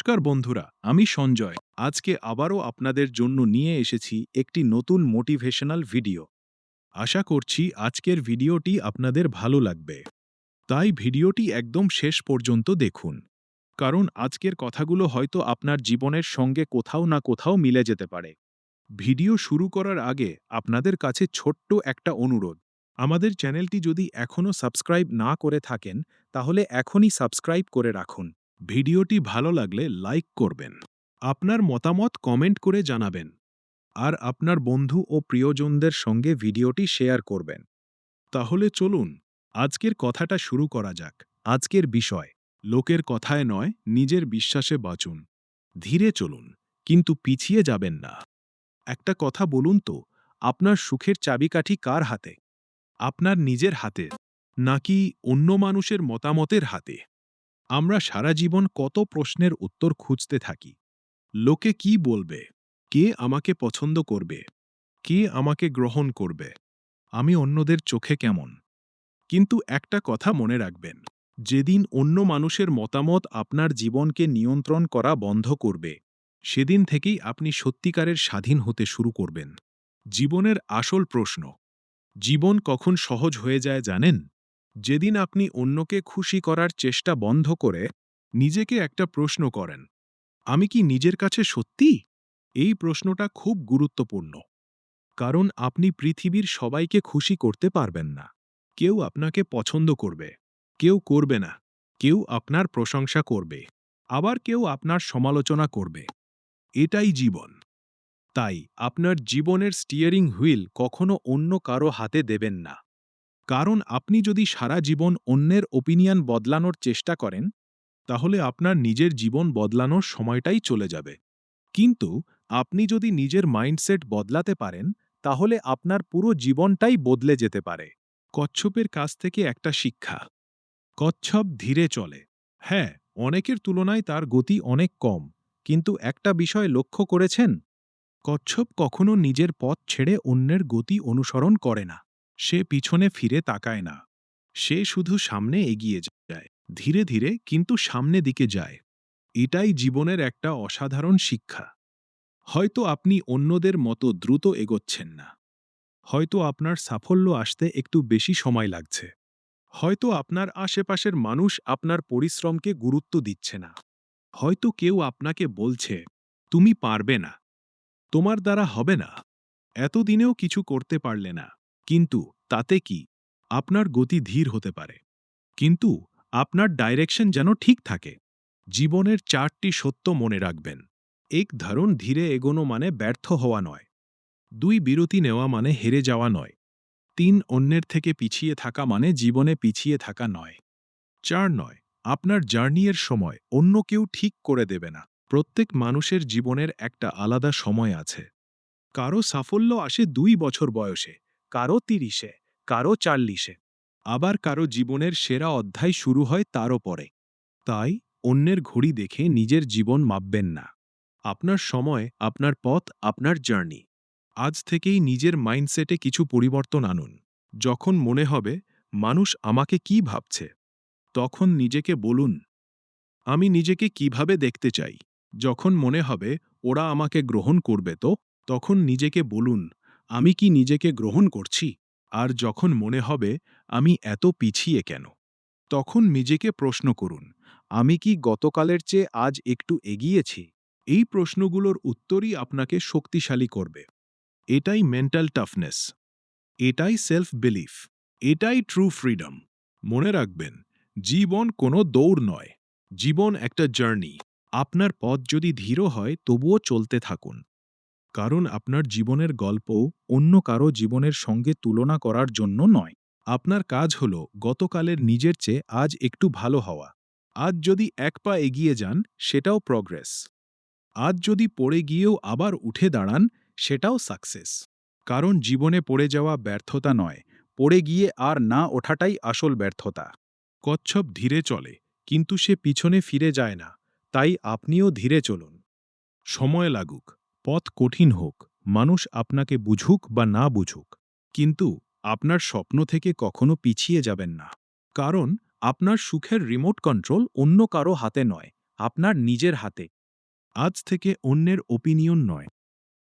নমস্কার বন্ধুরা, আমি সঞ্জয়। আজকে আবারও আপনাদের জন্য নিয়ে এসেছি একটি নতুন মোটিভেশনাল ভিডিও। আশা করছি আজকের ভিডিওটি আপনাদের ভালো লাগবে। তাই ভিডিওটি একদম শেষ পর্যন্ত দেখুন, কারণ আজকের কথাগুলো হয়তো আপনার জীবনের সঙ্গে কোথাও না কোথাও মিলে যেতে পারে। ভিডিও শুরু করার আগে আপনাদের কাছে ছোট্ট একটা অনুরোধ। আমাদের চ্যানেলটি যদি এখনও সাবস্ক্রাইব না করে থাকেন, তাহলে এখনই সাবস্ক্রাইব করে রাখুন। ভিডিওটি ভালো লাগলে লাইক করবেন, আপনার মতামত কমেন্ট করে জানাবেন, আর আপনার বন্ধু ও প্রিয়জনদের সঙ্গে ভিডিওটি শেয়ার করবেন। তাহলে চলুন আজকের কথাটা শুরু করা যাক। আজকের বিষয়, লোকের কথায় নয়, নিজের বিশ্বাসে বাঁচুন। ধীরে চলুন, কিন্তু পিছিয়ে যাবেন না। একটা কথা বলুন তো, আপনার সুখের চাবিকাঠি কার হাতে? আপনার নিজের হাতে, নাকি অন্য মানুষের মতামতের হাতে? আমরা সারা জীবন কত প্রশ্নের উত্তর খুঁজতে থাকি। লোকে কি বলবে? কে আমাকে পছন্দ করবে? কে আমাকে গ্রহণ করবে? আমি অন্যদের চোখে কেমন? কিন্তু একটা কথা মনে রাখবেন, যেদিন অন্য মানুষের মতামত আপনার জীবনকে নিয়ন্ত্রণ করা বন্ধ করবে, সেদিন থেকেই আপনি সত্যিকারের স্বাধীন হতে শুরু করবেন। জীবনের আসল প্রশ্ন, জীবন কখন সহজ হয়ে যায় জানেন? যেদিন আপনি অন্যকে খুশি করার চেষ্টা বন্ধ করে নিজেকে একটা প্রশ্ন করেন, আমি কি নিজের কাছে সত্যি? এই প্রশ্নটা খুব গুরুত্বপূর্ণ, কারণ আপনি পৃথিবীর সবাইকে খুশি করতে পারবেন না। কেউ আপনাকে পছন্দ করবে, কেউ করবে না। কেউ আপনার প্রশংসা করবে, আবার কেউ আপনার সমালোচনা করবে। এটাই জীবন। তাই আপনার জীবনের স্টিয়ারিং হুইল কখনো অন্য কারো হাতে দেবেন না। কারণ আপনি যদি সারা জীবন অন্যের ওপিনিয়ন বদলানোর চেষ্টা করেন, তাহলে আপনার নিজের জীবন বদলানোর সময়টাই চলে যাবে। কিন্তু আপনি যদি নিজের মাইন্ডসেট বদলাতে পারেন, তাহলে আপনার পুরো জীবনটাই বদলে যেতে পারে। কচ্ছপের কাছ থেকে একটা শিক্ষা। কচ্ছপ ধীরে চলে। হ্যাঁ, অনেকের তুলনায় তার গতি অনেক কম, কিন্তু একটা বিষয় লক্ষ্য করেছেন? কচ্ছপ কখনো নিজের পথ ছেড়ে অন্যের গতি অনুসরণ করে না। সে পিছনে ফিরে তাকায় না। সে শুধু সামনে এগিয়ে যায়, ধীরে ধীরে কিন্তু সামনে দিকে যায়। এটাই জীবনের একটা অসাধারণ শিক্ষা। হয়তো আপনি অন্যদের মতো দ্রুত এগোচ্ছেন না। হয়তো আপনার সাফল্য আসতে একটু বেশি সময় লাগছে। হয়তো আপনার আশেপাশের মানুষ আপনার পরিশ্রমকে গুরুত্ব দিচ্ছে না। হয়তো কেউ আপনাকে বলছে, তুমি পারবে না, তোমার দ্বারা হবে না, এতদিনেও কিছু করতে পারলে না। কিন্তু তাতে কি? আপনার গতি ধীর হতে পারে, কিন্তু আপনার ডাইরেকশন যেন ঠিক থাকে। জীবনের 4টি সত্য মনে রাখবেন। 1, ধরুন ধীরে এগোনো মানে ব্যর্থ হওয়া নয়। 2, বিরতি নেওয়া মানে হেরে যাওয়া নয়। 3, অন্যের থেকে পিছিয়ে থাকা মানে জীবনে পিছিয়ে থাকা নয়। 4, নয়, আপনার জার্নির সময় অন্য কেউ ঠিক করে দেবে না। প্রত্যেক মানুষের জীবনের একটা আলাদা সময় আছে। কারো সাফল্য আসে 2 বছর বয়সে, কারো 30-এ, কারো 40-এ। আবার কারো জীবনের সেরা অধ্যায় শুরু হয় তারও পরে। তাই অন্যের ঘড়ি দেখে নিজের জীবন মাপবেন না। আপনার সময়, আপনার পথ, আপনার জার্নি। আজ থেকেই নিজের মাইন্ডসেটে কিছু পরিবর্তন আনুন। যখন মনে হবে মানুষ আমাকে কি ভাবছে, তখন নিজেকে বলুন, আমি নিজেকে কিভাবে দেখতে চাই। যখন মনে হবে ওরা আমাকে গ্রহণ করবে, তখন নিজেকে বলুন, আমি কি নিজেকে গ্রহণ করছি। আর যখন মনে হবে আমি এত পিছিয়ে কেন, তখন নিজেকে প্রশ্ন করুন, আমি কি গতকালের চেয়ে আজ একটু এগিয়েছি। এই প্রশ্নগুলোর উত্তরই আপনাকে শক্তিশালী করবে। এটাই মেন্টাল টাফনেস, এটাই সেলফ বিলিফ, এটাই ট্রু ফ্রিডম। মনে রাখবেন, জীবন কোনো দৌড় নয়, জীবন একটা জার্নি। আপনার পথ যদি ধীর হয় তবুও চলতে থাকুন, কারণ আপনার জীবনের গল্প অন্য কারো জীবনের সঙ্গে তুলনা করার জন্য নয়। আপনার কাজ হল গতকালের নিজের চেয়ে আজ একটু ভালো হওয়া। আজ যদি 1 পা এগিয়ে যান, সেটাও প্রগ্রেস। আজ যদি পড়ে গিয়েও আবার উঠে দাঁড়ান, সেটাও সাকসেস। কারণ জীবনে পড়ে যাওয়া ব্যর্থতা নয়, পড়ে গিয়ে আর না ওঠাটাই আসল ব্যর্থতা। কচ্ছপ ধীরে চলে, কিন্তু সে পিছনে ফিরে যায় না। তাই আপনিও ধীরে চলুন। সময় লাগুক, পথ কঠিন হোক, মানুষ আপনাকে বুঝুক বা না বুঝুক, কিন্তু আপনার স্বপ্ন থেকে কখনো পিছিয়ে যাবেন না। কারণ আপনার সুখের রিমোট কন্ট্রোল অন্য কারো হাতে নয়, আপনার নিজের হাতে। আজ থেকে অন্যের ওপিনিয়ন নয়,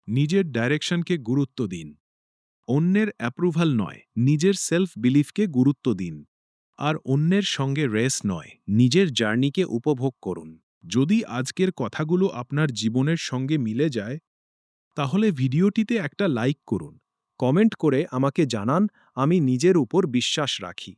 নিজের ডাইরেকশনকে গুরুত্ব দিন। অন্যের অ্যাপ্রুভাল নয়, নিজের সেলফ বিলিফকে গুরুত্ব দিন। আর অন্যের সঙ্গে রেস নয়, নিজের জার্নিকে উপভোগ করুন। যদি আজকের কথাগুলো আপনার জীবনের সঙ্গে মিলে যায়, তাহলে ভিডিওটিতে একটা লাইক করুন। কমেন্ট করে আমাকে জানান, আমি নিজের উপর বিশ্বাস রাখি।